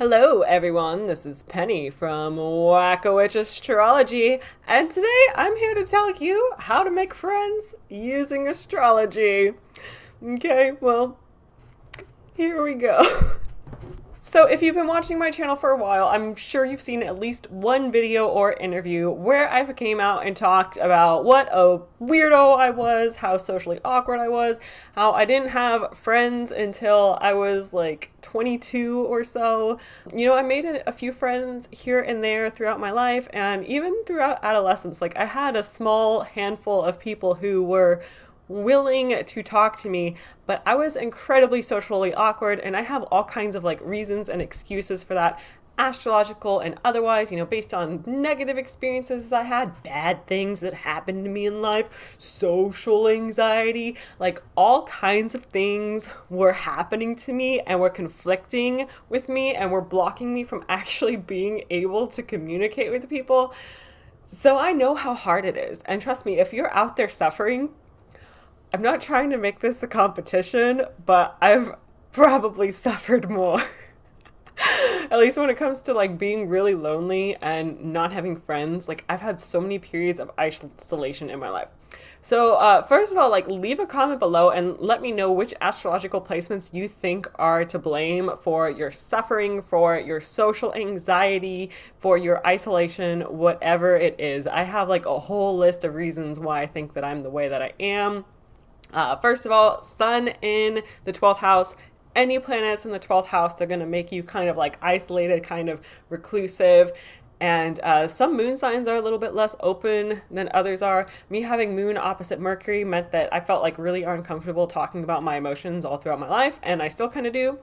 Hello everyone, this is Penny from Wacko Astrology, and today I'm here to tell you how to make friends using astrology. Okay, well, here we go. So if you've been watching my channel for a while, I'm sure you've seen at least one video or interview where I came out and talked about what a weirdo I was, how socially awkward I was, how I didn't have friends until I was like 22 or so. I made a few friends here and there throughout my life, and even throughout adolescence. Like, I had a small handful of people who were willing to talk to me, but I was incredibly socially awkward, and I have all kinds of like reasons and excuses for that, astrological and otherwise, based on negative experiences I had, bad things that happened to me in life, social anxiety, like all kinds of things were happening to me and were conflicting with me and were blocking me from actually being able to communicate with people. So I know how hard it is. And trust me, if you're out there suffering, I'm not trying to make this a competition, but I've probably suffered more. At least when it comes to like being really lonely and not having friends. Like, I've had so many periods of isolation in my life. So first of all, like, leave a comment below and let me know which astrological placements you think are to blame for your suffering, for your social anxiety, for your isolation, whatever it is. I have like a whole list of reasons why I think that I'm the way that I am. First of all, Sun in the 12th house. Any planets in the 12th house, they're going to make you kind of like isolated, kind of reclusive. And some moon signs are a little bit less open than others are. Me having moon opposite Mercury meant that I felt like really uncomfortable talking about my emotions all throughout my life, and I still kind of do.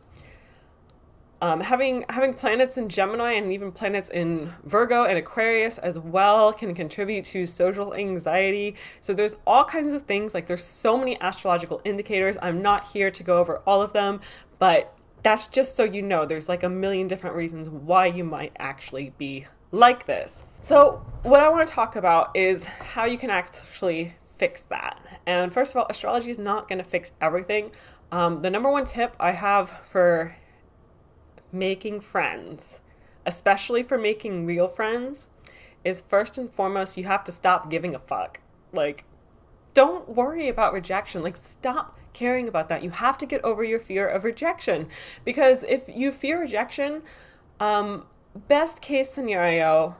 Having planets in Gemini and even planets in Virgo and Aquarius as well can contribute to social anxiety. So there's all kinds of things. Like, there's so many astrological indicators. I'm not here to go over all of them, but that's just so you know there's like a million different reasons why you might actually be like this. So what I want to talk about is how you can actually fix that. And first of all, astrology is not going to fix everything. The number one tip I have for making friends, especially for making real friends, is first and foremost, you have to stop giving a fuck. Like, don't worry about rejection. Like, stop caring about that. You have to get over your fear of rejection, because if you fear rejection, best case scenario,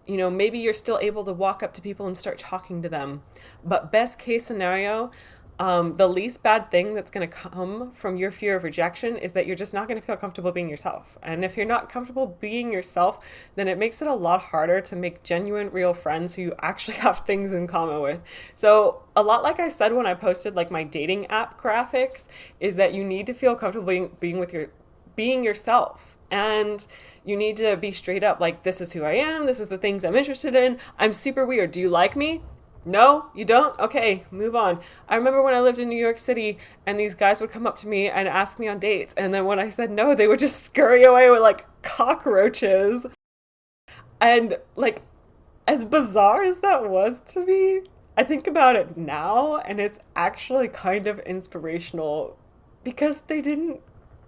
maybe you're still able to walk up to people and start talking to them. But best case scenario, the least bad thing that's going to come from your fear of rejection is that you're just not going to feel comfortable being yourself. And if you're not comfortable being yourself, then it makes it a lot harder to make genuine, real friends who you actually have things in common with. So a lot like I said when I posted like my dating app graphics, is that you need to feel comfortable being yourself. And you need to be straight up, like, this is who I am, this is the things I'm interested in, I'm super weird, do you like me? No, you don't? Okay, move on. I remember when I lived in New York City and these guys would come up to me and ask me on dates, and then when I said no, they would just scurry away with like cockroaches. And like, as bizarre as that was to me, I think about it now and it's actually kind of inspirational, because they didn't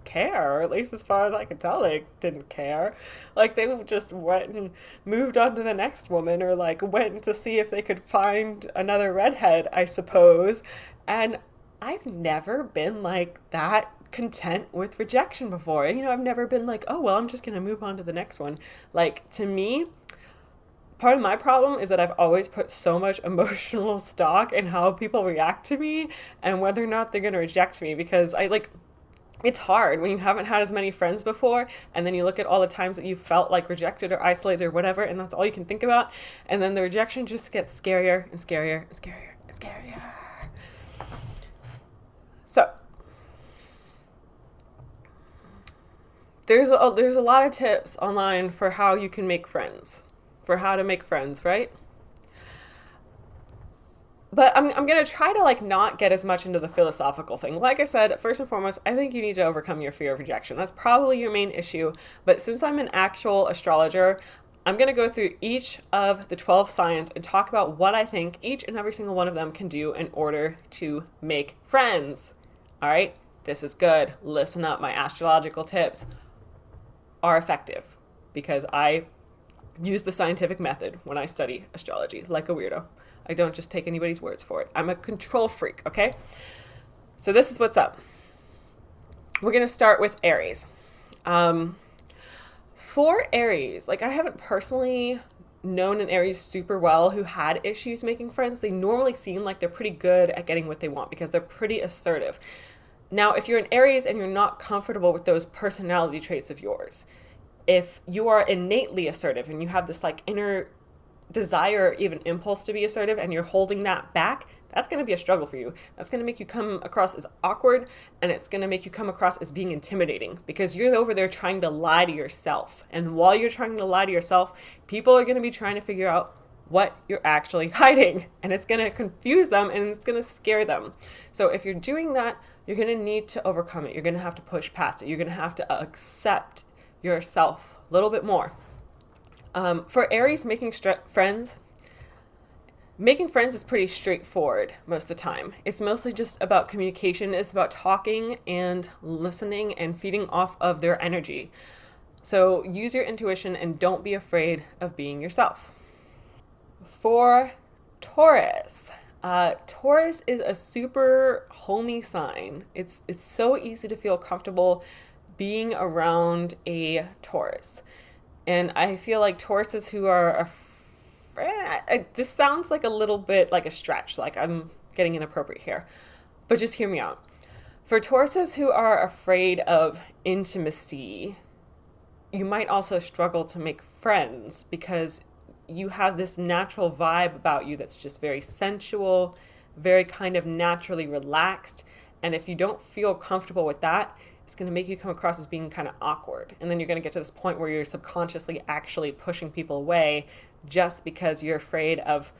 care, or at least as far as I could tell, they didn't care. Like, they just went and moved on to the next woman, or like went to see if they could find another redhead, I suppose. And I've never been like that content with rejection before. I've never been like, oh well, I'm just gonna move on to the next one. Like, to me, part of my problem is that I've always put so much emotional stock in how people react to me and whether or not they're gonna reject me, because it's hard when you haven't had as many friends before, and then you look at all the times that you felt like rejected or isolated or whatever, and that's all you can think about, and then the rejection just gets scarier and scarier and scarier and scarier. So there's a lot of tips online for how you can make friends, for how to make friends, right? But I'm going to try to like not get as much into the philosophical thing. Like I said, first and foremost, I think you need to overcome your fear of rejection. That's probably your main issue. But since I'm an actual astrologer, I'm going to go through each of the 12 signs and talk about what I think each and every single one of them can do in order to make friends. All right, this is good. Listen up, my astrological tips. are effective because I use the scientific method when I study astrology, like a weirdo. I don't just take anybody's words for it. I'm a control freak, okay? So this is what's up. We're going to start with Aries. For Aries, like I haven't personally known an Aries super well who had issues making friends. They normally seem like they're pretty good at getting what they want because they're pretty assertive. Now, if you're an Aries and you're not comfortable with those personality traits of yours, if you are innately assertive and you have this like inner desire, even impulse to be assertive, and you're holding that back, that's going to be a struggle for you. That's going to make you come across as awkward, and it's going to make you come across as being intimidating because you're over there trying to lie to yourself. And while you're trying to lie to yourself, people are going to be trying to figure out what you're actually hiding, and it's going to confuse them and it's going to scare them. So if you're doing that, you're going to need to overcome it. You're going to have to push past it. You're going to have to accept yourself a little bit more. For Aries, making friends is pretty straightforward most of the time. It's mostly just about communication. It's about talking and listening and feeding off of their energy. So use your intuition and don't be afraid of being yourself. For Taurus, Taurus is a super homey sign. It's so easy to feel comfortable being around a Taurus. And I feel like Tauruses who are this sounds like a little bit like a stretch, like I'm getting inappropriate here, but just hear me out. For Tauruses who are afraid of intimacy, you might also struggle to make friends because you have this natural vibe about you that's just very sensual, very kind of naturally relaxed. And if you don't feel comfortable with that, it's going to make you come across as being kind of awkward. And then you're going to get to this point where you're subconsciously actually pushing people away just because you're afraid of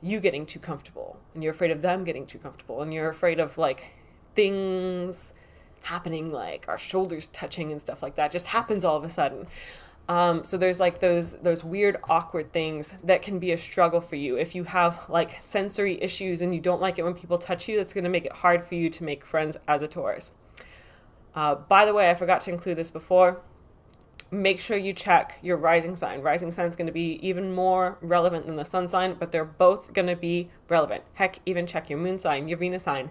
you getting too comfortable and you're afraid of them getting too comfortable and you're afraid of like things happening, like our shoulders touching and stuff like that just happens all of a sudden. So there's like those weird awkward things that can be a struggle for you. If you have like sensory issues and you don't like it when people touch you, that's going to make it hard for you to make friends as a Taurus. By the way, I forgot to include this before. Make sure you check your rising sign. Rising sign is going to be even more relevant than the sun sign, but they're both going to be relevant. Heck, even check your moon sign, your Venus sign,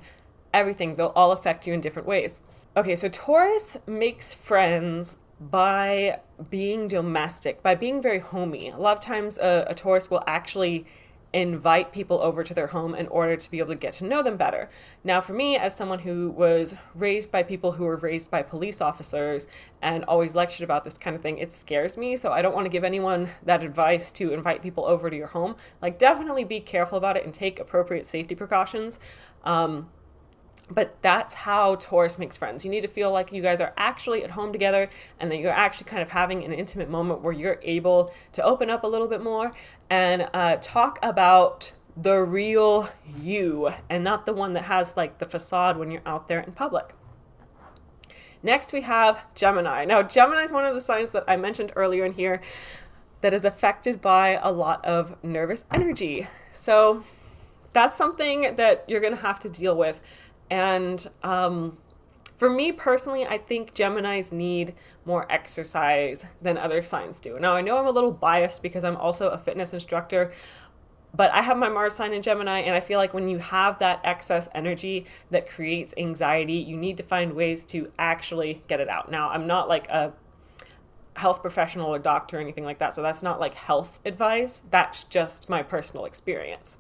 everything. They'll all affect you in different ways. Okay, so Taurus makes friends by being domestic, by being very homey. A lot of times a Taurus will actually invite people over to their home in order to be able to get to know them better. Now, for me, as someone who was raised by people who were raised by police officers and always lectured about this kind of thing, it scares me. So I don't want to give anyone that advice to invite people over to your home. Like, definitely be careful about it and take appropriate safety precautions. But that's how Taurus makes friends. You need to feel like you guys are actually at home together and that you're actually kind of having an intimate moment where you're able to open up a little bit more and talk about the real you and not the one that has like the facade when you're out there in public. Next, we have Gemini. Now, Gemini is one of the signs that I mentioned earlier in here that is affected by a lot of nervous energy. So that's something that you're going to have to deal with. And for me personally, I think Geminis need more exercise than other signs do. Now, I know I'm a little biased because I'm also a fitness instructor, but I have my Mars sign in Gemini, and I feel like when you have that excess energy that creates anxiety, you need to find ways to actually get it out. Now, I'm not like a health professional or doctor or anything like that, so that's not like health advice. That's just my personal experience.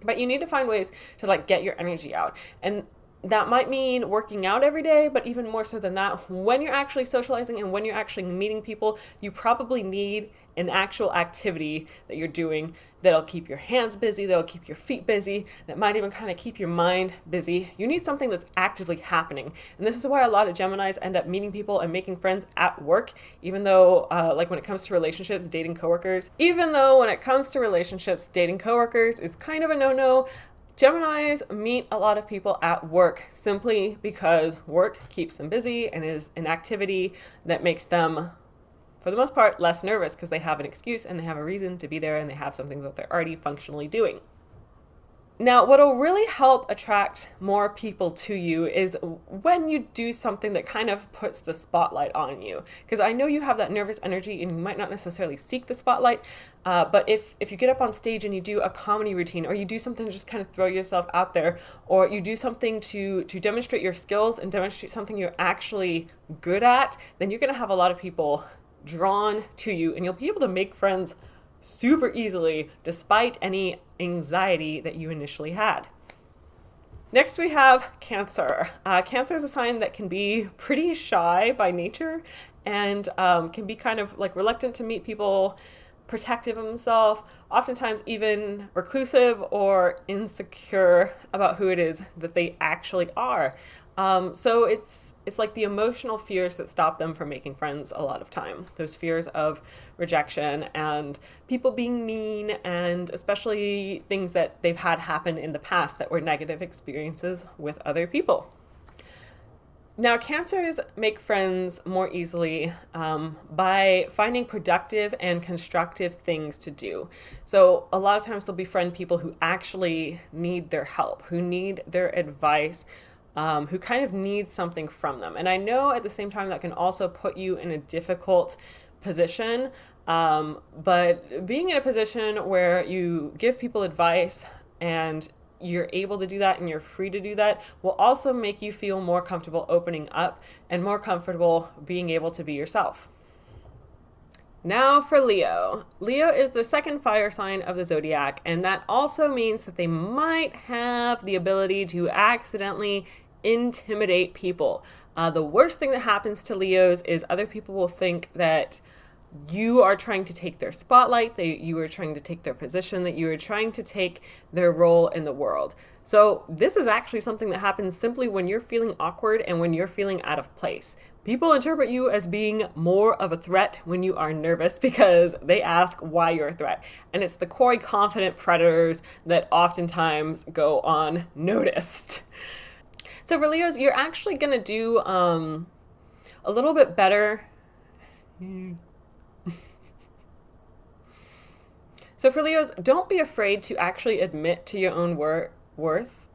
But you need to find ways to like get your energy out. And that might mean working out every day, but even more so than that, when you're actually socializing and when you're actually meeting people, you probably need an actual activity that you're doing that'll keep your hands busy, that'll keep your feet busy, that might even kind of keep your mind busy. You need something that's actively happening. And this is why a lot of Geminis end up meeting people and making friends at work, even though like when it comes to relationships, dating coworkers is kind of a no-no. Geminis meet a lot of people at work simply because work keeps them busy and is an activity that makes them, for the most part, less nervous because they have an excuse and they have a reason to be there and they have something that they're already functionally doing. Now, what'll really help attract more people to you is when you do something that kind of puts the spotlight on you. Because I know you have that nervous energy and you might not necessarily seek the spotlight, but if you get up on stage and you do a comedy routine, or you do something to just kind of throw yourself out there, or you do something to demonstrate your skills and demonstrate something you're actually good at, then you're going to have a lot of people drawn to you and you'll be able to make friends super easily despite any anxiety that you initially had. Next we have Cancer. Cancer is a sign that can be pretty shy by nature and can be kind of like reluctant to meet people, protective of himself, oftentimes even reclusive or insecure about who it is that they actually are. So it's like the emotional fears that stop them from making friends a lot of time. Those fears of rejection and people being mean, and especially things that they've had happen in the past that were negative experiences with other people. Now, Cancers make friends more easily by finding productive and constructive things to do. So a lot of times they'll befriend people who actually need their help, who need their advice, who kind of need something from them. And I know at the same time that can also put you in a difficult position, but being in a position where you give people advice and you're able to do that and you're free to do that will also make you feel more comfortable opening up and more comfortable being able to be yourself. Now for Leo. Leo is the second fire sign of the zodiac, and that also means that they might have the ability to accidentally intimidate people. The worst thing that happens to Leos is other people will think that you are trying to take their spotlight, that you are trying to take their position, that you are trying to take their role in the world. So this is actually something that happens simply when you're feeling awkward and when you're feeling out of place. People interpret you as being more of a threat when you are nervous because they ask why you're a threat. And it's the coy, confident predators that oftentimes go unnoticed. So for Leos, you're actually going to do a little bit better. So for Leos, don't be afraid to actually admit to your own worth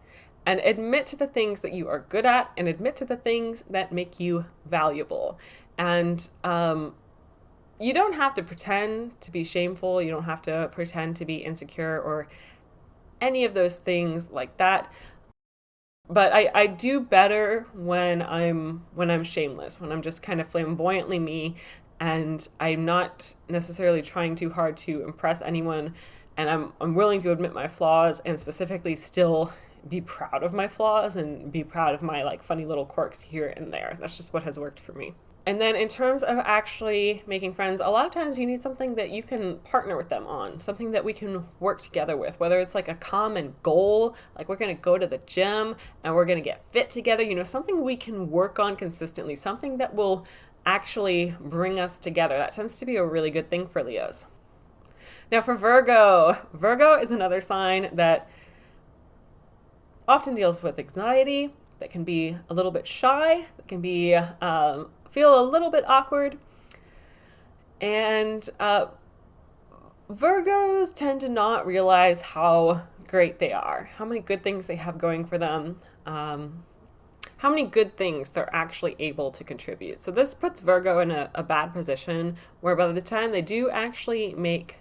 and admit to the things that you are good at and admit to the things that make you valuable. And you don't have to pretend to be shameful. You don't have to pretend to be insecure or any of those things like that. But I do better when I'm shameless, when I'm just kind of flamboyantly me, and I'm not necessarily trying too hard to impress anyone, and I'm willing to admit my flaws and specifically still be proud of my flaws and be proud of my like funny little quirks here and there. That's just what has worked for me. And then in terms of actually making friends, a lot of times you need something that you can partner with them on, something that we can work together with, whether it's like a common goal, like we're going to go to the gym and we're going to get fit together, something we can work on consistently, something that will actually bring us together. That tends to be a really good thing for Leos. Now for Virgo. Virgo is another sign that often deals with anxiety, that can be a little bit shy, that can be feel a little bit awkward. And Virgos tend to not realize how great they are, how many good things they have going for them, how many good things they're actually able to contribute. So this puts Virgo in a bad position where by the time they do actually make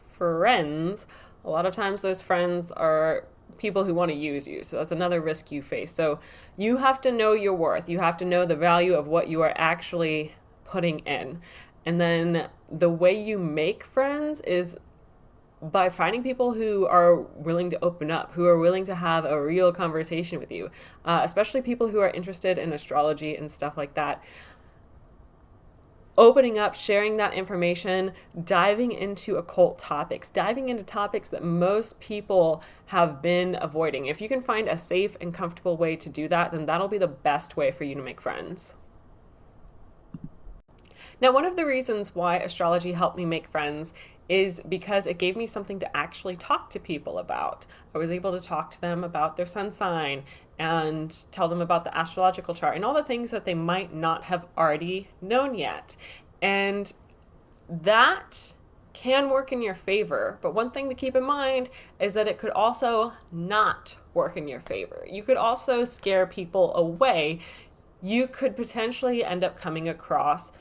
friends, a lot of times those friends are people who want to use you. So that's another risk you face. So you have to know your worth. You have to know the value of what you are actually putting in. And then the way you make friends is by finding people who are willing to open up, who are willing to have a real conversation with you, especially people who are interested in astrology and stuff like that. Opening up, sharing that information, diving into occult topics, diving into topics that most people have been avoiding. If you can find a safe and comfortable way to do that, then that'll be the best way for you to make friends. Now, one of the reasons why astrology helped me make friends is because it gave me something to actually talk to people about. I was able to talk to them about their sun sign and tell them about the astrological chart and all the things that they might not have already known yet. And that can work in your favor, but one thing to keep in mind is that it could also not work in your favor. You could also scare people away. You could potentially end up coming across,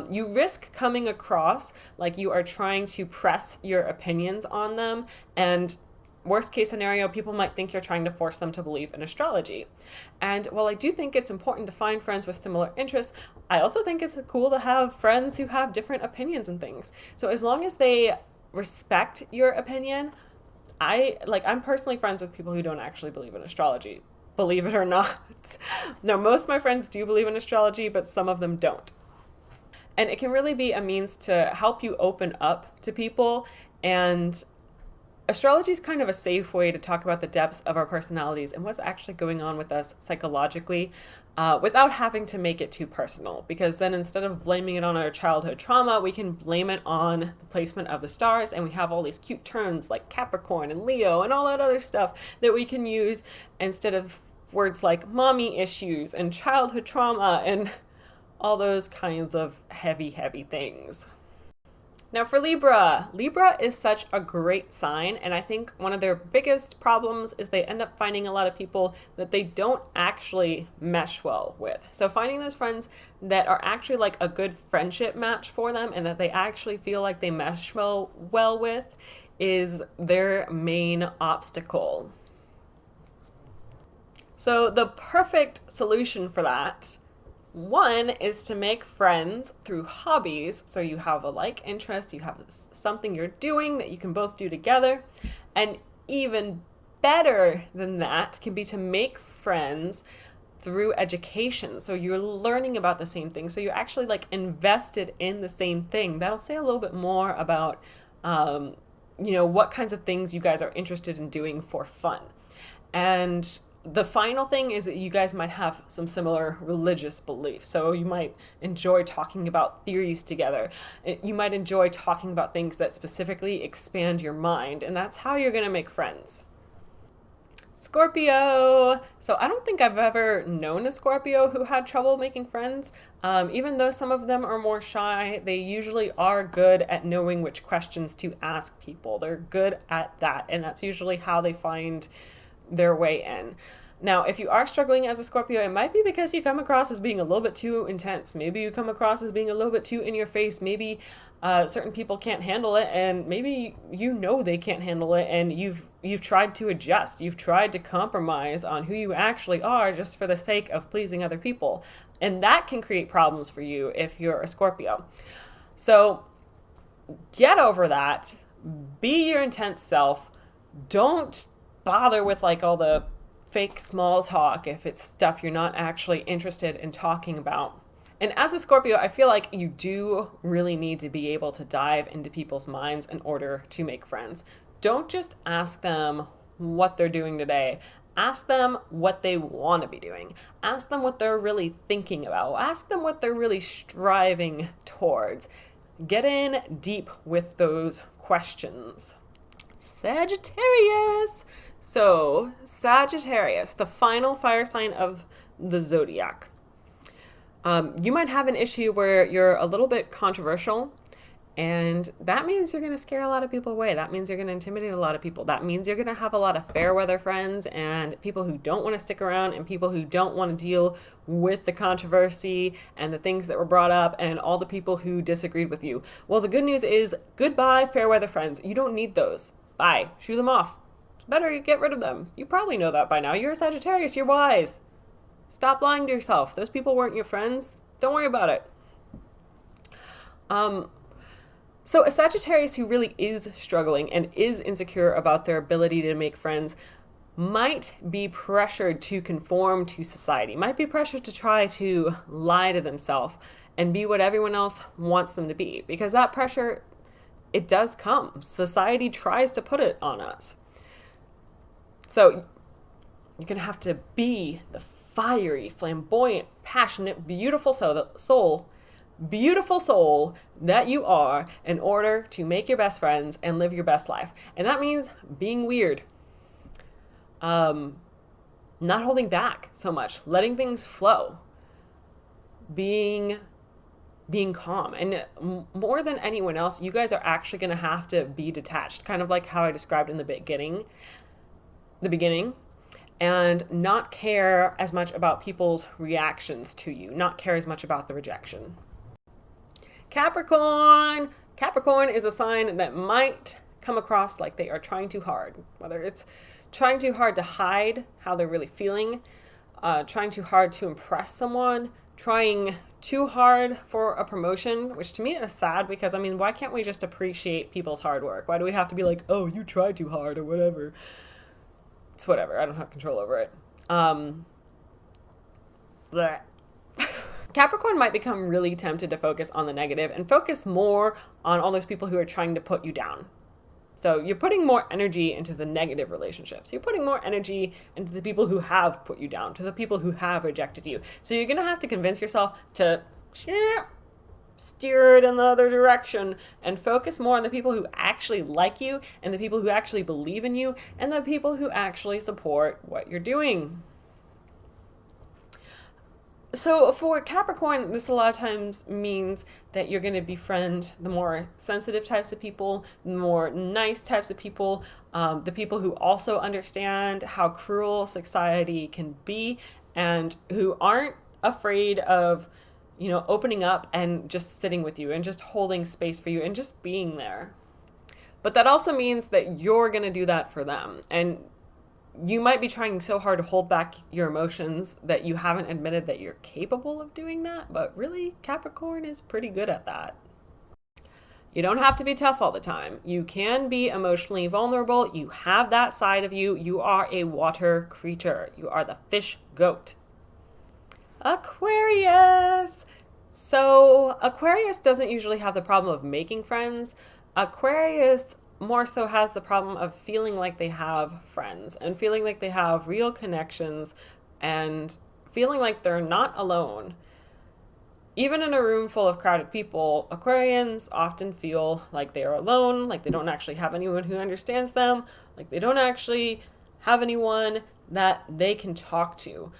you risk coming across like you are trying to press your opinions on them, and worst case scenario, people might think you're trying to force them to believe in astrology. And while I do think it's important to find friends with similar interests, I also think it's cool to have friends who have different opinions and things. So as long as they respect your opinion, I'm personally friends with people who don't actually believe in astrology. Believe it or not. Now, most of my friends do believe in astrology, but some of them don't. And it can really be a means to help you open up to people, and astrology is kind of a safe way to talk about the depths of our personalities and what's actually going on with us psychologically, without having to make it too personal. Because then instead of blaming it on our childhood trauma, we can blame it on the placement of the stars, and we have all these cute terms like Capricorn and Leo and all that other stuff that we can use instead of words like mommy issues and childhood trauma and all those kinds of heavy things. Now for Libra is such a great sign, and I think one of their biggest problems is they end up finding a lot of people that they don't actually mesh well with. So finding those friends that are actually like a good friendship match for them and that they actually feel like they mesh well with is their main obstacle. So the perfect solution for that, one, is to make friends through hobbies. So you have a like interest, you have something you're doing that you can both do together. And even better than that can be to make friends through education. So you're learning about the same thing. So you're actually like invested in the same thing. That'll say a little bit more about, what kinds of things you guys are interested in doing for fun. And the final thing is that you guys might have some similar religious beliefs. So you might enjoy talking about theories together. You might enjoy talking about things that specifically expand your mind, and that's how you're going to make friends. Scorpio. So I don't think I've ever known a Scorpio who had trouble making friends. Even though some of them are more shy, they usually are good at knowing which questions to ask people. They're good at that, and that's usually how they find their way in. Now, if you are struggling as a Scorpio, it might be because you come across as being a little bit too intense. Maybe you come across as being a little bit too in your face. Maybe certain people can't handle it, and maybe they can't handle it, and you've tried to adjust. You've tried to compromise on who you actually are just for the sake of pleasing other people. And that can create problems for you if you're a Scorpio. So get over that. Be your intense self. Don't bother with like all the fake small talk if it's stuff you're not actually interested in talking about. And as a Scorpio, I feel like you do really need to be able to dive into people's minds in order to make friends. Don't just ask them what they're doing today. Ask them what they want to be doing. Ask them what they're really thinking about. Ask them what they're really striving towards. Get in deep with those questions. Sagittarius. So, Sagittarius, the final fire sign of the Zodiac. You might have an issue where you're a little bit controversial, and that means you're going to scare a lot of people away. That means you're going to intimidate a lot of people. That means you're going to have a lot of fair weather friends and people who don't want to stick around and people who don't want to deal with the controversy and the things that were brought up and all the people who disagreed with you. Well, the good news is goodbye, fair weather friends. You don't need those. Bye. Shoo them off. It's better you get rid of them. You probably know that by now. You're a Sagittarius. You're wise. Stop lying to yourself. Those people weren't your friends. Don't worry about it. So a Sagittarius who really is struggling and is insecure about their ability to make friends might be pressured to conform to society, might be pressured to try to lie to themselves and be what everyone else wants them to be, because that pressure, it does come. Society tries to put it on us. So you're going to have to be the fiery, flamboyant, passionate, beautiful soul that you are in order to make your best friends and live your best life. And that means being weird. Not holding back so much, letting things flow, being being calm. And more than anyone else, you guys are actually going to have to be detached, kind of like how I described in the beginning, and not care as much about people's reactions to you, not care as much about the rejection. Capricorn. Capricorn is a sign that might come across like they are trying too hard, whether it's trying too hard to hide how they're really feeling, trying too hard to impress someone, trying too hard for a promotion, which to me is sad because, I mean, why can't we just appreciate people's hard work? Why do we have to be like, oh, you tried too hard or whatever? It's whatever. I don't have control over it. Capricorn might become really tempted to focus on the negative and focus more on all those people who are trying to put you down. So you're putting more energy into the negative relationships. You're putting more energy into the people who have put you down, to the people who have rejected you. So you're going to have to convince yourself to steer it in the other direction and focus more on the people who actually like you and the people who actually believe in you and the people who actually support what you're doing. So for Capricorn, this a lot of times means that you're going to befriend the more sensitive types of people, the more nice types of people, the people who also understand how cruel society can be and who aren't afraid of, opening up and just sitting with you and just holding space for you and just being there. But that also means that you're going to do that for them. And you might be trying so hard to hold back your emotions that you haven't admitted that you're capable of doing that, but really, Capricorn is pretty good at that. You don't have to be tough all the time. You can be emotionally vulnerable. You have that side of you. You are a water creature. You are the fish goat. Aquarius. So Aquarius doesn't usually have the problem of making friends. Aquarius more so has the problem of feeling like they have friends and feeling like they have real connections and feeling like they're not alone. Even in a room full of crowded people, Aquarians often feel like they are alone, like they don't actually have anyone who understands them, like they don't actually have anyone that they can talk to.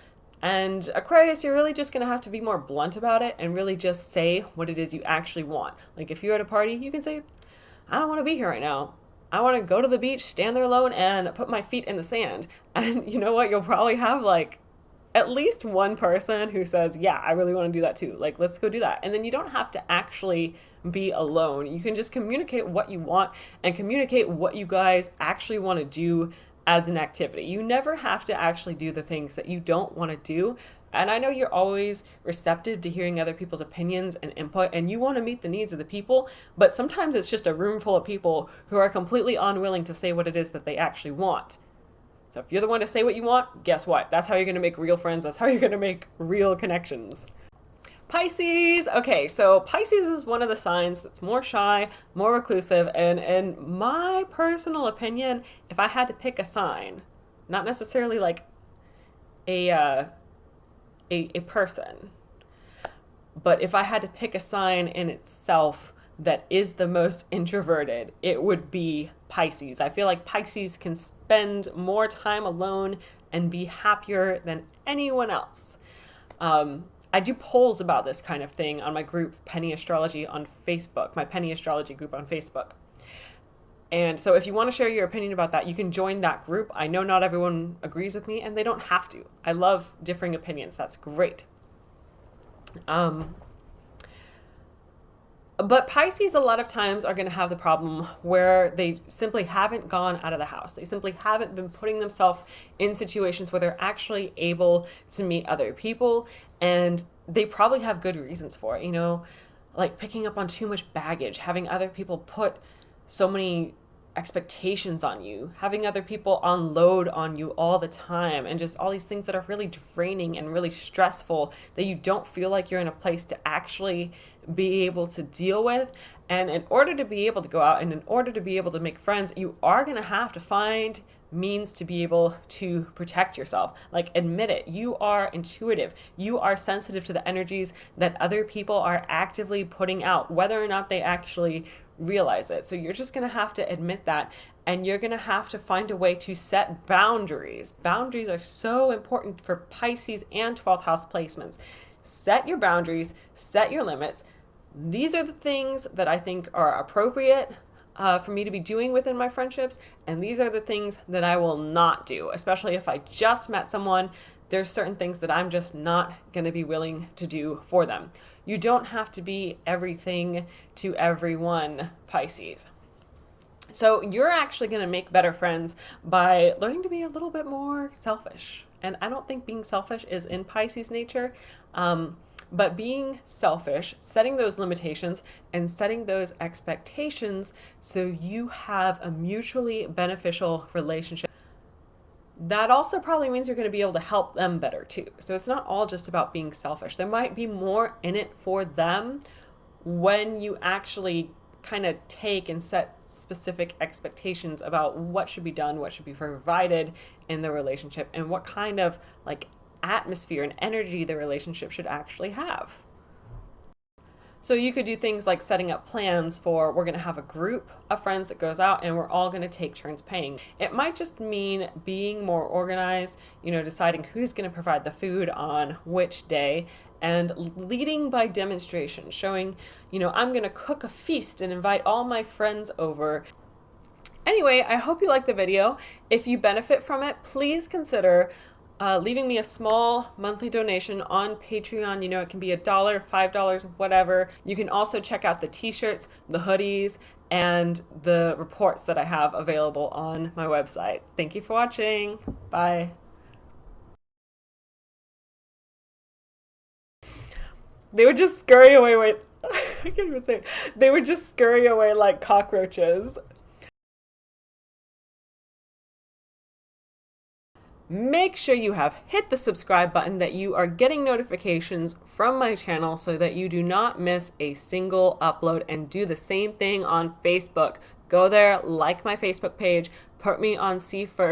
And Aquarius, you're really just going to have to be more blunt about it and really just say what it is you actually want. Like if you're at a party, you can say, I don't want to be here right now. I want to go to the beach, stand there alone, and put my feet in the sand. And you know what? You'll probably have at least one person who says, yeah, I really want to do that too. Like, let's go do that. And then you don't have to actually be alone. You can just communicate what you want and communicate what you guys actually want to do as an activity. You never have to actually do the things that you don't want to do. And I know you're always receptive to hearing other people's opinions and input, and you want to meet the needs of the people, but sometimes it's just a room full of people who are completely unwilling to say what it is that they actually want. So if you're the one to say what you want, guess what? That's how you're going to make real friends. That's how you're going to make real connections. Pisces. Okay, so Pisces is one of the signs that's more shy, more reclusive, and in my personal opinion, if I had to pick a sign, not necessarily like a person, but if I had to pick a sign in itself that is the most introverted, it would be Pisces. I feel like Pisces can spend more time alone and be happier than anyone else. I do polls about this kind of thing on my group, Penny Astrology on Facebook, my Penny Astrology group on Facebook. And so if you want to share your opinion about that, you can join that group. I know not everyone agrees with me, and they don't have to. I love differing opinions. That's great. But Pisces a lot of times are going to have the problem where they simply haven't gone out of the house. They simply haven't been putting themselves in situations where they're actually able to meet other people, and they probably have good reasons for it, like picking up on too much baggage, having other people put so many expectations on you, having other people unload on you all the time, and just all these things that are really draining and really stressful that you don't feel like you're in a place to actually be able to deal with. And in order to be able to go out and in order to be able to make friends, you are going to have to find means to be able to protect yourself. Like, admit it. You are intuitive. You are sensitive to the energies that other people are actively putting out, whether or not they actually realize it. So you're just going to have to admit that, and you're going to have to find a way to set boundaries. Boundaries are so important for Pisces and 12th house placements. Set your boundaries, set your limits, These are the things that I think are appropriate for me to be doing within my friendships, and these are the things that I will not do, especially if I just met someone. There's certain things that I'm just not going to be willing to do for them. You don't have to be everything to everyone, Pisces. So you're actually going to make better friends by learning to be a little bit more selfish. And I don't think being selfish is in Pisces nature, but being selfish, setting those limitations and setting those expectations so you have a mutually beneficial relationship. That also probably means you're going to be able to help them better too. So it's not all just about being selfish. There might be more in it for them when you actually kind of take and set specific expectations about what should be done, what should be provided in the relationship, and what kind of like atmosphere and energy the relationship should actually have. So you could do things like setting up plans for, we're going to have a group of friends that goes out and we're all going to take turns paying. It might just mean being more organized, deciding who's going to provide the food on which day, and leading by demonstration, showing, I'm going to cook a feast and invite all my friends over. Anyway, I hope you liked the video. If you benefit from it, please consider leaving me a small monthly donation on Patreon. It can be $1, $5, whatever. You can also check out the t-shirts, the hoodies, and the reports that I have available on my website. Thank you for watching. Bye. They would just scurry away with, I can't even say it. They would just scurry away like cockroaches. Make sure you have hit the subscribe button, that you are getting notifications from my channel so that you do not miss a single upload, and do the same thing on Facebook. Go there, like my Facebook page, put me on See First.